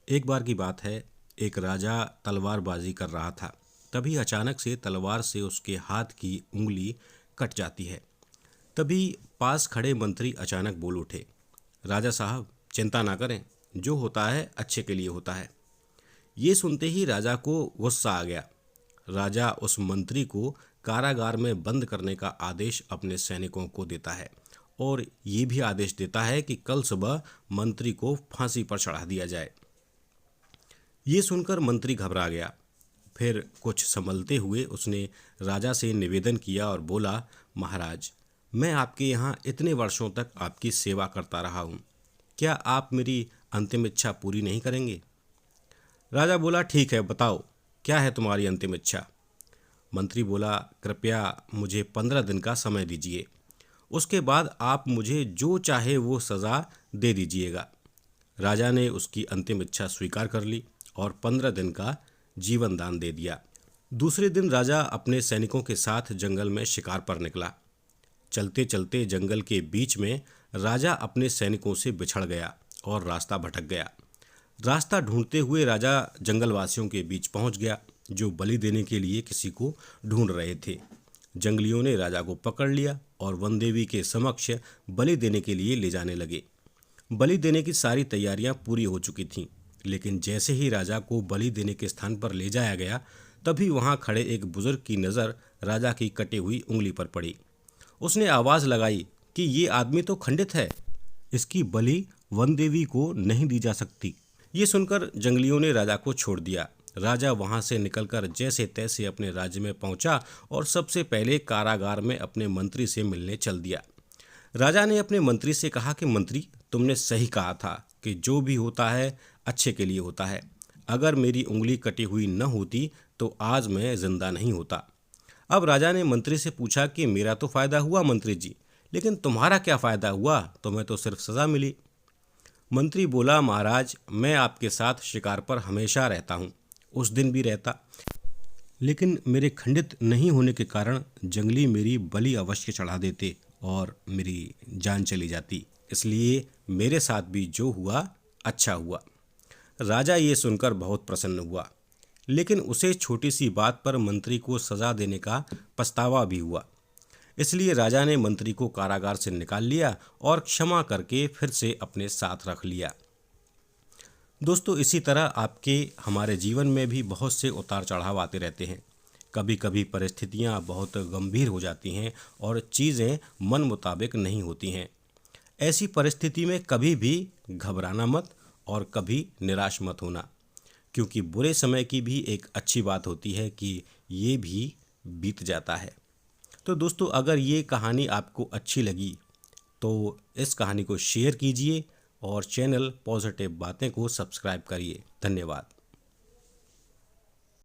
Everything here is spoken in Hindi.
एक बार की बात है, एक राजा तलवारबाजी कर रहा था। तभी अचानक से तलवार से उसके हाथ की उंगली कट जाती है। तभी पास खड़े मंत्री अचानक बोल उठे, राजा साहब चिंता ना करें, जो होता है अच्छे के लिए होता है। ये सुनते ही राजा को गुस्सा आ गया। राजा उस मंत्री को कारागार में बंद करने का आदेश अपने सैनिकों को देता है और ये भी आदेश देता है कि कल सुबह मंत्री को फांसी पर चढ़ा दिया जाए। ये सुनकर मंत्री घबरा गया। फिर कुछ संभलते हुए उसने राजा से निवेदन किया और बोला, महाराज, मैं आपके यहाँ इतने वर्षों तक आपकी सेवा करता रहा हूँ, क्या आप मेरी अंतिम इच्छा पूरी नहीं करेंगे? राजा बोला, ठीक है, बताओ क्या है तुम्हारी अंतिम इच्छा? मंत्री बोला, कृपया मुझे 15 दिन का समय दीजिए, उसके बाद आप मुझे जो चाहे वो सज़ा दे दीजिएगा। राजा ने उसकी अंतिम इच्छा स्वीकार कर ली और 15 दिन का जीवन दान दे दिया। दूसरे दिन राजा अपने सैनिकों के साथ जंगल में शिकार पर निकला। चलते चलते जंगल के बीच में राजा अपने सैनिकों से बिछड़ गया और रास्ता भटक गया। रास्ता ढूंढते हुए राजा जंगलवासियों के बीच पहुंच गया, जो बलि देने के लिए किसी को ढूंढ रहे थे। जंगलियों ने राजा को पकड़ लिया और वन देवी के समक्ष बलि देने के लिए ले जाने लगे। बलि देने की सारी तैयारियां पूरी हो चुकी थीं, लेकिन जैसे ही राजा को बलि देने के स्थान पर ले जाया गया, तभी वहां खड़े एक बुजुर्ग की नज़र राजा की कटी हुई उंगली पर पड़ी। उसने आवाज़ लगाई कि ये आदमी तो खंडित है, इसकी बलि वन देवी को नहीं दी जा सकती। ये सुनकर जंगलियों ने राजा को छोड़ दिया। राजा वहां से निकलकर जैसे तैसे अपने राज्य में पहुंचा और सबसे पहले कारागार में अपने मंत्री से मिलने चल दिया। राजा ने अपने मंत्री से कहा कि मंत्री, तुमने सही कहा था कि जो भी होता है अच्छे के लिए होता है। अगर मेरी उंगली कटी हुई न होती तो आज मैं जिंदा नहीं होता। अब राजा ने मंत्री से पूछा कि मेरा तो फ़ायदा हुआ मंत्री जी, लेकिन तुम्हारा क्या फ़ायदा हुआ? तुम्हें तो सिर्फ सज़ा मिली। मंत्री बोला, महाराज, मैं आपके साथ शिकार पर हमेशा रहता हूँ, उस दिन भी रहता, लेकिन मेरे खंडित नहीं होने के कारण जंगली मेरी बलि अवश्य चढ़ा देते और मेरी जान चली जाती। इसलिए मेरे साथ भी जो हुआ अच्छा हुआ। राजा ये सुनकर बहुत प्रसन्न हुआ, लेकिन उसे छोटी सी बात पर मंत्री को सज़ा देने का पछतावा भी हुआ। इसलिए राजा ने मंत्री को कारागार से निकाल लिया और क्षमा करके फिर से अपने साथ रख लिया। दोस्तों, इसी तरह आपके हमारे जीवन में भी बहुत से उतार चढ़ाव आते रहते हैं। कभी कभी परिस्थितियां बहुत गंभीर हो जाती हैं और चीज़ें मन मुताबिक नहीं होती हैं। ऐसी परिस्थिति में कभी भी घबराना मत और कभी निराश मत होना, क्योंकि बुरे समय की भी एक अच्छी बात होती है कि ये भी बीत जाता है। तो दोस्तों, अगर ये कहानी आपको अच्छी लगी तो इस कहानी को शेयर कीजिए और चैनल पॉजिटिव बातें को सब्सक्राइब करिए। धन्यवाद।